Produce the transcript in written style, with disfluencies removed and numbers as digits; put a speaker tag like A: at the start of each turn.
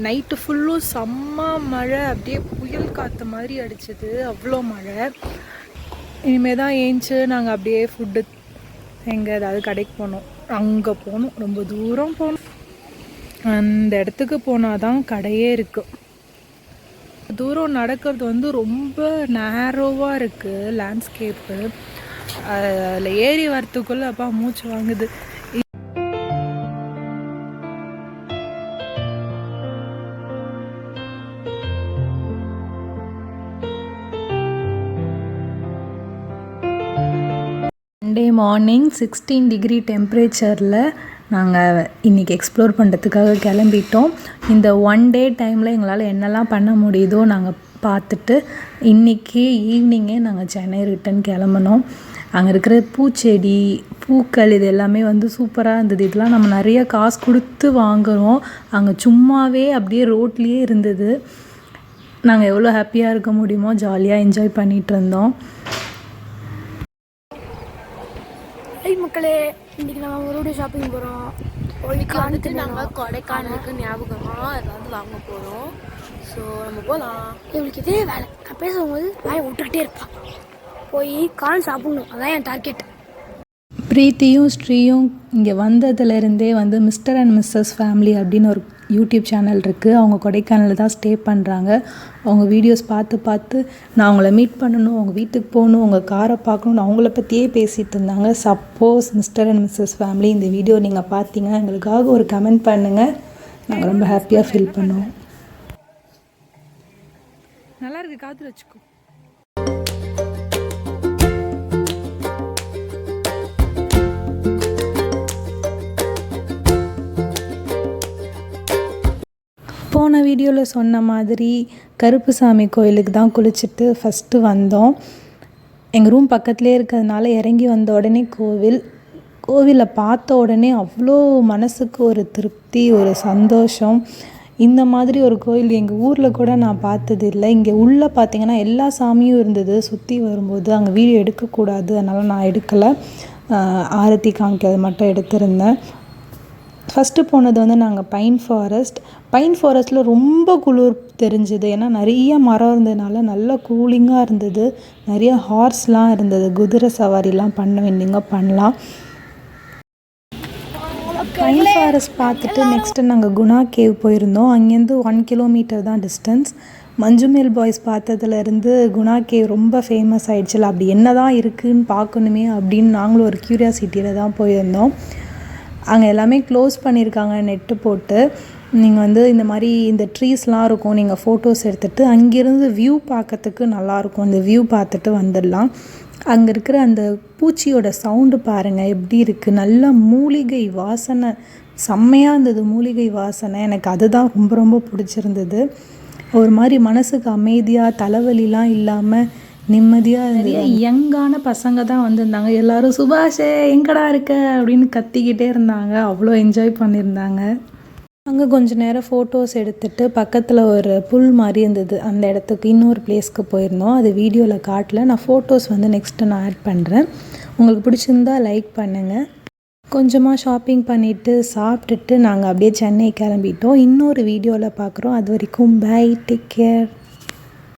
A: Night ஃபுல்லும் செம்ம மழை, அப்படியே புயல் காற்று மாதிரி அடிச்சது, அவ்வளோ மழை. இனிமேல் தான் ஏஞ்சி நாங்கள் அப்படியே ஃபுட்டு எங்கே ஏதாவது கடைக்கு போனோம், அங்கே போகணும், ரொம்ப தூரம் போகணும். அந்த இடத்துக்கு போனால் தான் கடையே இருக்குது. தூரம் நடக்கிறது வந்து ரொம்ப நேரோவாக இருக்குது லேண்ட்ஸ்கேப்பு. அதில் ஏறி வரத்துக்குள்ளே அப்பா மூச்சு வாங்குது. மண்டே மார்னிங் 16 டிகிரி டெம்பரேச்சரில் நாங்கள் இன்றைக்கி எக்ஸ்ப்ளோர் பண்ணுறதுக்காக கிளம்பிட்டோம். இந்த ஒன் டே டைமில் எங்களால் என்னெல்லாம் பண்ண முடியுதோ நாங்கள் பார்த்துட்டு இன்றைக்கி ஈவினிங்கே நாங்கள் சென்னை ரிட்டன் கிளம்பினோம். அங்கே இருக்கிற பூச்செடி, பூக்கள் இது எல்லாமே வந்து சூப்பராக இருந்தது. இதெல்லாம் நம்ம நிறைய காசு கொடுத்து வாங்குகிறோம், அங்கே சும்மாவே அப்படியே ரோட்லேயே இருந்தது. நாங்கள் எவ்வளோ ஹாப்பியாக இருக்க முடியுமோ ஜாலியாக என்ஜாய் பண்ணிகிட்டு இருந்தோம்.
B: மக்களே, இன்றைக்கி நம்ம மறுபடியும் ஷாப்பிங் போகிறோம்.
C: இன்னைக்கு வந்துட்டு நாங்கள் கொடைக்கானலுக்கு ஞாபகமாக ஏதாவது வாங்க போகிறோம். ஸோ நம்ம போகலாம்.
B: இவளுக்கு இதே வேலை, நான் பேசும்போது வாயை விட்டுக்கிட்டே இருப்பான். போய் கான் சாப்பிடணும், அதான் என் டார்கெட்.
A: பிரீத்தியும் ஸ்ரீயும் இங்கே வந்ததுலேருந்தே வந்து மிஸ்டர் அண்ட் மிஸ்ஸஸ் ஃபேமிலி அப்படின்னு ஒரு யூடியூப் சேனல் இருக்குது. அவங்க கொடைக்கானலில் தான் ஸ்டே பண்ணுறாங்க. அவங்க வீடியோஸ் பார்த்து நான் அவங்கள மீட் பண்ணணும், அவங்க வீட்டுக்கு போகணும், அவங்க காரை பார்க்கணுன்னு அவங்கள பற்றியே பேசிகிட்டு இருந்தாங்க. Suppose mister and missus family இந்த வீடியோ நீங்கள் பார்த்தீங்கன்னா எங்களுக்காக ஒரு கமெண்ட் பண்ணுங்கள், நாங்கள் ரொம்ப ஹாப்பியாக ஃபீல் பண்ணுவோம். நல்லா இருக்குது, காற்று வச்சுக்கோ. போன வீடியோவில் சொன்ன மாதிரி கருப்புசாமி கோயிலுக்கு தான் குளிச்சுட்டு ஃபஸ்ட்டு வந்தோம். எங்கள் ரூம் பக்கத்துலேயே இருக்கிறதுனால இறங்கி வந்த உடனே கோவிலை பார்த்த உடனே அவ்வளோ மனசுக்கு ஒரு திருப்தி, ஒரு சந்தோஷம். இந்த மாதிரி ஒரு கோயில் எங்கள் ஊரில் கூட நான் பார்த்தது இல்லை. இங்கே உள்ளே பார்த்திங்கன்னா எல்லா சாமியும் இருந்தது. சுற்றி வரும்போது அங்கே வீடியோ எடுக்கக்கூடாது, அதனால் நான் எடுக்கலை. ஆரத்தி காமிக்கிறது மட்டும் எடுத்திருந்தேன். ஃபஸ்ட்டு போனது வந்து நாங்கள் பைன் ஃபாரஸ்ட்டில் ரொம்ப குளிர் தெரிஞ்சுது. ஏன்னா நிறைய மரம் இருந்ததுனால நல்லா கூலிங்காக இருந்தது. நிறைய ஹார்ஸ்லாம் இருந்தது, குதிரை சவாரிலாம் பண்ண வேண்டியவங்க பண்ணலாம். பைன் ஃபாரஸ்ட் பார்த்துட்டு நெக்ஸ்ட்டு நாங்கள் குணா கேவ் போயிருந்தோம். அங்கேருந்து 1 கிலோமீட்டர் தான் டிஸ்டன்ஸ். மஞ்சுமேல் பாய்ஸ் பார்த்ததுலேருந்து குணா கேவ் ரொம்ப ஃபேமஸ் ஆகிடுச்சுல, அப்படி என்ன தான் இருக்குதுன்னு பார்க்கணுமே அப்படின்னு நாங்களும் ஒரு க்யூரியாசிட்டியில் தான் போயிருந்தோம். அங்கே எல்லாமே க்ளோஸ் பண்ணியிருக்காங்க நெட்டு போட்டு. நீங்கள் வந்து இந்த மாதிரி இந்த ட்ரீஸ்லாம் இருக்கும், நீங்கள் ஃபோட்டோஸ் எடுத்துகிட்டு அங்கேருந்து வியூ பார்க்கறதுக்கு நல்லாயிருக்கும். அந்த வியூ பார்த்துட்டு வந்துடலாம். அங்கே இருக்கிற அந்த பூச்சியோட சவுண்டு பாருங்கள் எப்படி இருக்குது. நல்லா மூலிகை வாசனை செம்மையாக இருந்தது. மூலிகை வாசனை எனக்கு அதுதான் ரொம்ப ரொம்ப பிடிச்சிருந்தது. ஒரு மாதிரி மனசுக்கு அமைதியாக, தலைவலிலாம் இல்லாமல் நிம்மதியாக இருந்தது. யங்கான பசங்க தான் வந்திருந்தாங்க. எல்லோரும் சுபாஷே எங்கடா இருக்க அப்படின்னு கத்திக்கிட்டே இருந்தாங்க. அவ்வளோ என்ஜாய் பண்ணியிருந்தாங்க. அங்கே கொஞ்சம் நேரம் ஃபோட்டோஸ் எடுத்துகிட்டு பக்கத்தில் ஒரு புல் மாதிரி இருந்தது, அந்த இடத்துக்கு இன்னொரு பிளேஸ்க்கு போயிருந்தோம். அது வீடியோவில் காட்டல. நான் ஃபோட்டோஸ் வந்து நெக்ஸ்ட்டு நான் ஆட் பண்ணுறேன். உங்களுக்கு பிடிச்சிருந்தா லைக் பண்ணுங்கள். கொஞ்சமாக ஷாப்பிங் பண்ணிவிட்டு சாப்பிட்டுட்டு நாங்கள் அப்படியே சென்னை கிளம்பிட்டோம். இன்னொரு வீடியோவில் பார்க்குறோம். அது வரைக்கும் பை, டேக் கேர்.